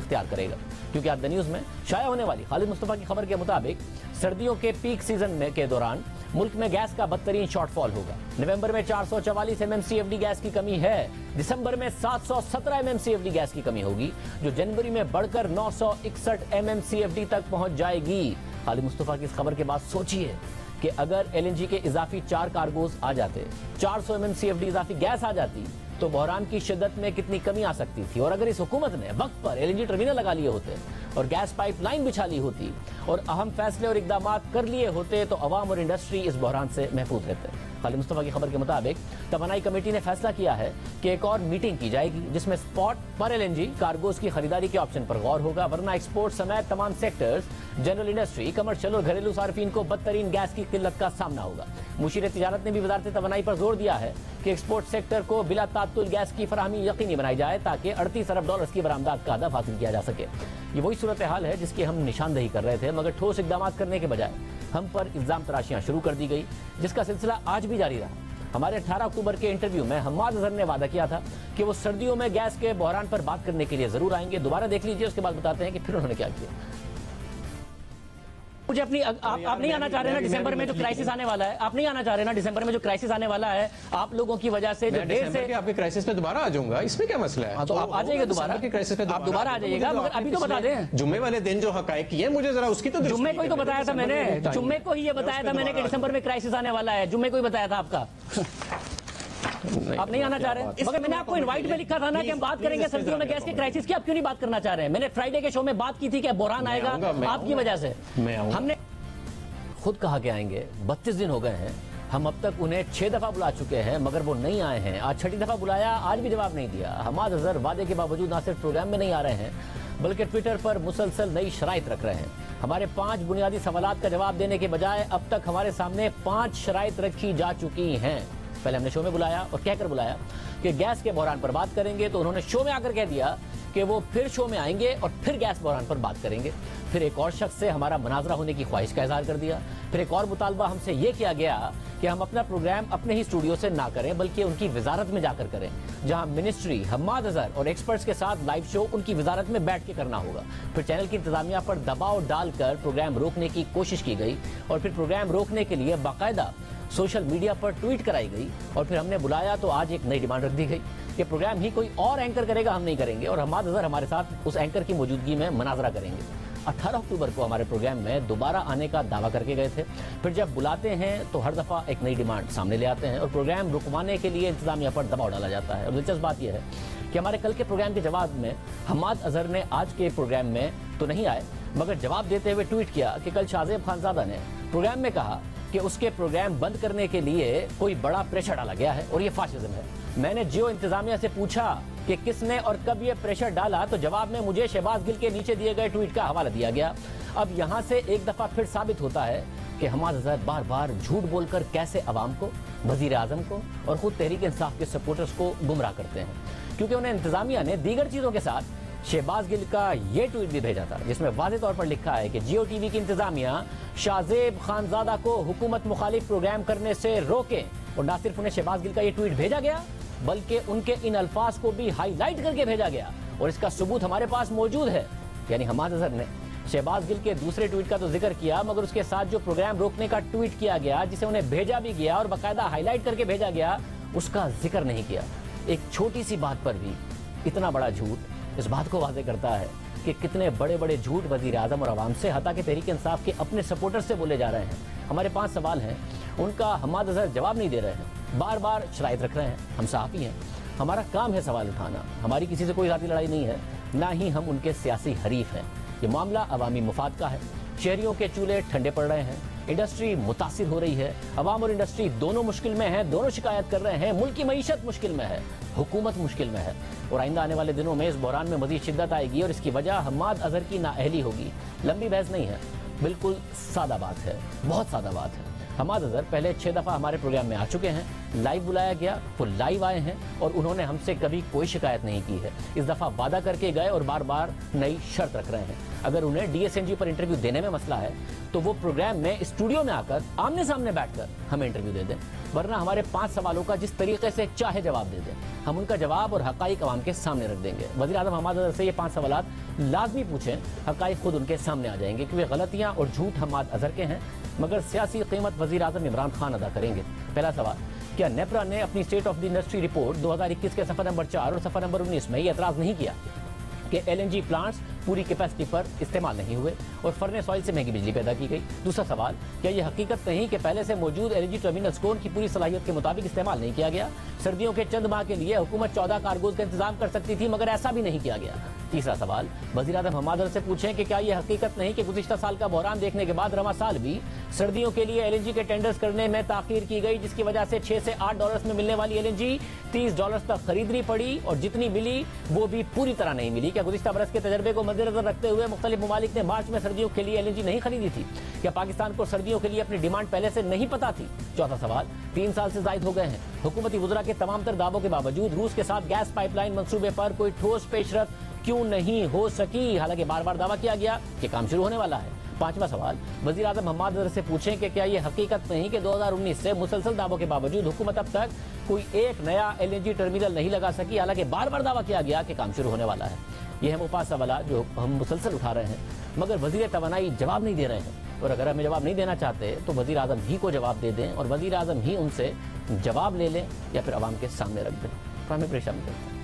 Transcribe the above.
इख्तियार करेगा। क्योंकि आज द न्यूज़ में शाया होने वाली खालिद मुस्तफा की खबर के मुताबिक सर्दियों के पीक सीजन में के दौरान मुल्क में गैस का बदतरीन शॉर्टफॉल होगा। नवंबर में 444 MMCFD गैस की कमी है, दिसंबर में 717 MMCFD गैस की कमी होगी, जो जनवरी में बढ़कर 961 MMCFD तक पहुंच जाएगी। खालिद मुस्तफा की इस खबर के बाद सोचिए कि अगर LNG के इजाफी 4 कार्गोज आ जाते, 400 MMCFD इजाफी गैस आ जाती, तो बहरान की शिद्दत में कितनी कमी आ सकती थी। और अगर इस हुकूमत ने वक्त पर LNG टर्मिनल लगा लिए होते और गैस पाइपलाइन बिछा ली होती और अहम फैसले और इकदाम कर लिए होते, तो अवाम और इंडस्ट्री इस बहरान से महफूज रहते। खालिद मुस्तफा की खबर के मुताबिक तवानाई कमेटी ने फैसला किया है कि एक और मीटिंग की जाएगी जिसमें स्पॉट पर LNG कार्गोज की खरीदारी के ऑप्शन पर गौर होगा, वरना एक्सपोर्ट समेत तमाम सेक्टर्स, जनरल इंडस्ट्री, कमर्शियल और घरेलू सार्फिन को बदतरीन गैस की किल्लत का सामना होगा। मुशीर तिजारत ने भी वजारत तवानाई पर जोर दिया है कि एक्सपोर्ट सेक्टर को बिला तात्तुल गैस की फराहमी यकीनी बनाई जाए ताकि $38 अरब की बरामदात का हदफ हासिल किया जा सके। ये वही सूरत हाल है जिसकी हम निशानदेही कर रहे थे, मगर ठोस इकदाम करने के बजाय हम पर इल्जाम तराशियां शुरू कर दी गई, जिसका सिलसिला आज भी जारी रहा। हमारे 18 अक्टूबर के इंटरव्यू में हम्माद अजहर ने वादा किया था कि वो सर्दियों में गैस के बहरान पर बात करने के लिए जरूर आएंगे। दोबारा देख लीजिए, उसके बाद बताते हैं कि फिर उन्होंने क्या किया। मुझे अपनी आप नहीं आना चाह रहे ना दिसंबर में जो क्राइसिस आने वाला है, आप नहीं आना चाह रहे ना दिसंबर में जो क्राइसिस आने वाला है, आप लोगों की वजह से जो देर से आपके क्राइसिस पे दोबारा आ जाऊंगा, इसमें क्या मसला है? तो आप आ जाइएगा दोबारा के क्राइसिस पे, आप दोबारा आ जाइएगा, मगर अभी तो बता दें जुम्मे वाले दिन जो हकायक की है, मुझे जरा उसकी तो जुम्मे को ही तो बताया था मैंने, जुम्मे को ही ये बताया था मैंने कि दिसंबर में क्राइसिस आने वाला है, जुम्मे को ही बताया था आपका। आप नहीं आना चाह रहे, मगर मैंने आपको इनवाइट में लिखा था ना कि हम बात करेंगे सर्दियों में गैस के क्राइसिस की, आप क्यों नहीं बात करना चाह रहे हैं? मैंने फ्राइडे के शो में बात की थी कि बहरान आएगा आपकी वजह से। हमने खुद कहा के आएंगे, 32 दिन हो गए हैं, हम अब तक उन्हें 6 दफा बुला चुके हैं मगर वो नहीं आए हैं। आज 6ठी दफा बुलाया, आज भी जवाब नहीं दिया। हम्माद अजहर वादे के बावजूद ना सिर्फ प्रोग्राम में नहीं आ रहे हैं बल्कि ट्विटर पर मुसलसल नई शराइत रख रहे हैं। हमारे 5 बुनियादी सवालात का जवाब देने के बजाय अब तक हमारे सामने 5 शराइत रखी जा चुकी हैं। पहले हमने शो में बुलाया और कहकर बुलाया कि गैस के बहरान पर बात करेंगे, तो उन्होंने शो में आकर कह दिया कि वो फिर शो में आएंगे और फिर गैस बहरान पर बात करेंगे। फिर एक और शख्स से हमारा मुनाजरा होने की ख्वाहिश का इजहार कर दिया। फिर एक और मुतालबा हमसे ये किया गया कि हम अपना प्रोग्राम अपने ही स्टूडियो से ना करें बल्कि उनकी वजारत में जाकर करें, जहां मिनिस्ट्री, हम्माद अजहर और एक्सपर्ट्स के साथ लाइव शो उनकी वजारत में बैठ के करना होगा। फिर चैनल की इंतजामिया पर दबाव डालकर प्रोग्राम रोकने की कोशिश की गई और फिर प्रोग्राम रोकने के लिए बाकायदा सोशल मीडिया पर ट्वीट कराई गई। और फिर हमने बुलाया तो आज एक नई डिमांड रख दी गई कि प्रोग्राम ही कोई और एंकर करेगा, हम नहीं करेंगे, और हम्माद अजहर हमारे साथ उस एंकर की मौजूदगी में मुनाजरा करेंगे। 18 अक्टूबर को हमारे प्रोग्राम में दोबारा आने का दावा करके गए थे। फिर जब बुलाते हैं तो हर दफ़ा एक नई डिमांड सामने ले आते हैं और प्रोग्राम रुकवाने के लिए इंतजामिया पर दबाव डाला जाता है। और दिलचस्प बात यह है कि हमारे कल के प्रोग्राम के जवाब में हम्माद अजहर ने आज के प्रोग्राम में तो नहीं आए, मगर जवाब देते हुए ट्वीट किया कि कल शाहजेब खानजादा ने प्रोग्राम में कहा कि उसके प्रोग्राम बंद करने के लिए कोई बड़ा प्रेशर डाला गया है और ये फाशिज्म है। मैंने जियो इंतजामिया से पूछा कि किसने और कब ये प्रेशर डाला, तो जवाब में मुझे शहबाज गिल के नीचे दिए गए ट्वीट का हवाला दिया गया। अब यहाँ से एक दफा फिर साबित होता है कि हम्माद अजहर बार बार झूठ बोलकर कैसे अवाम को, वजीर आजम को और खुद तहरीक इंसाफ के सपोर्टर्स को गुमराह करते हैं, क्योंकि उन्हें इंतजामिया ने दीगर चीजों के साथ शहबाज गिल का ये ट्वीट भी भेजा था जिसमें वाज़ेह तौर पर लिखा है कि जियो टीवी की इंतजामिया शाहजेब खानजादा को हुकूमत मुखालिफ प्रोग्राम करने से रोकें। और ना सिर्फ उन्हें शहबाज गिल का ये ट्वीट भेजा गया बल्कि उनके इन अल्फाज को भी हाईलाइट करके भेजा गया और इसका सबूत हमारे पास मौजूद है। यानी हम्माद अजहर ने शहबाज गिल के दूसरे ट्वीट का तो जिक्र किया, मगर उसके साथ जो प्रोग्राम रोकने का ट्वीट किया गया जिसे उन्हें भेजा भी गया और बाकायदा हाईलाइट करके भेजा गया, उसका जिक्र नहीं किया। एक छोटी सी बात पर भी इतना बड़ा झूठ इस बात को वाज़ेह करता है कि कितने बड़े बड़े झूठ वज़ीर आज़म और अवाम से, हता के तहरीक इंसाफ के अपने सपोर्टर से बोले जा रहे हैं। हमारे 5 सवाल हैं, उनका हम्माद अजहर जवाब नहीं दे रहे हैं, बार बार शराइत रख रहे हैं। हम सहाफ़ी हैं, हमारा काम है सवाल उठाना, हमारी किसी से कोई ज़ाती लड़ाई नहीं है, ना ही हम उनके सियासी हरीफ हैं। ये मामला अवामी मुफाद का है, शहरियों के चूल्हे ठंडे पड़ रहे हैं, इंडस्ट्री मुतासिर हो रही है, अवाम और इंडस्ट्री दोनों मुश्किल में है, दोनों शिकायत कर रहे हैं, मुल्क की मईशत मुश्किल में है, हुकूमत मुश्किल में है और आइंदा आने वाले दिनों में इस बहरान में मज़ीद शिद्दत आएगी और इसकी वजह हम्माद अजहर की नाअहली होगी। लंबी बहस नहीं है, बिल्कुल सादा बात है, बहुत सादा बात है। हम्माद अजहर पहले 6 दफ़ा हमारे प्रोग्राम में आ चुके हैं, लाइव बुलाया गया, वो लाइव आए हैं और उन्होंने हमसे कभी कोई शिकायत नहीं की है। इस दफ़ा वादा करके गए और बार बार नई शर्त रख रहे हैं। अगर उन्हें डीएसएनजी पर इंटरव्यू देने में मसला है तो वो प्रोग्राम में स्टूडियो में आकर आमने सामने बैठकर हमें इंटरव्यू दे दें, वरना हमारे 5 सवालों का जिस तरीके से चाहे जवाब दे दें, हम उनका जवाब और हकाइक अवाम के सामने रख देंगे। वज़ीर आज़म हमाद अज़हर से ये 5 सवालात लाजमी पूछें, हकाइक खुद उनके सामने आ जाएंगे, क्योंकि गलतियाँ और झूठ हमाद अज़हर के हैं मगर सियासी कीमत वज़ीर आज़म इमरान खान अदा करेंगे। पहला सवाल, क्या नेपरा ने अपनी state of the industry report 2021 के सफ़ा नंबर 4 और सफ़ा नंबर 19 में ये एतराज़ नहीं किया कि एलएनजी प्लांट्स पूरी कैपेसिटी पर इस्तेमाल नहीं हुए और फर्नेस ऑयल से महंगी बिजली पैदा की गई? दूसरा सवाल, क्या यह हकीकत नहीं कि पहले से मौजूद एलएनजी टर्मिनल्स को उनकी पूरी सलाहियत के मुताबिक इस्तेमाल नहीं किया गया? सर्दियों के चंद माह के लिए हुकूमत 14 कार्गोज का इंतजाम कर सकती थी मगर ऐसा भी नहीं किया गया। तीसरा सवाल, वज़ीर आज़म हमाद अज़हर से पूछें कि क्या यह हकीकत नहीं कि गुज़िश्ता साल का बहरान देखने के बाद रवा साल भी सर्दियों के लिए एलएनजी के टेंडर्स करने में ताख़ीर की गई, जिसकी वजह से 6 से 8 डॉलर्स में मिलने वाली एलएनजी 30 डॉलर्स तक खरीदनी पड़ी और जितनी मिली वो भी पूरी तरह नहीं मिली? क्या गुज़िश्ता बरस के तजर्बे को मद्देनजर रखते हुए मुख्तलिफ ममालिक ने मार्च में सर्दियों के लिए एलएनजी नहीं खरीदी थी? क्या पाकिस्तान को सर्दियों के लिए अपनी डिमांड पहले से नहीं पता थी? चौथा सवाल, 3 साल से जायद हो गए हैं, हुकूमती वज़रा के तमाम तर दावों के बावजूद रूस के साथ गैस पाइपलाइन मंसूबे पर कोई ठोस पेशरफ क्यों नहीं हो सकी? हालांकि बार बार दावा किया गया कि काम शुरू होने वाला है। पांचवा सवाल, वज़ीर आज़म हमाद अज़हर से पूछें कि क्या यह हकीकत नहीं कि 2019 से मुसलसल दावों के बावजूद हुकूमत अब तक कोई एक नया एलएनजी टर्मिनल नहीं लगा सकी, हालांकि बार बार दावा किया गया कि काम शुरू होने वाला है? ये है वो 5 सवाल जो हम मुसलसल उठा रहे हैं मगर वज़ीर तवानाई जवाब नहीं दे रहे हैं। और अगर हमें जवाब नहीं देना चाहते तो वज़ीर आज़म ही को जवाब दे दें और वज़ीर आज़म ही उनसे जवाब ले लें या फिर आवाम के सामने रख दें। तो हमें परेशान करें।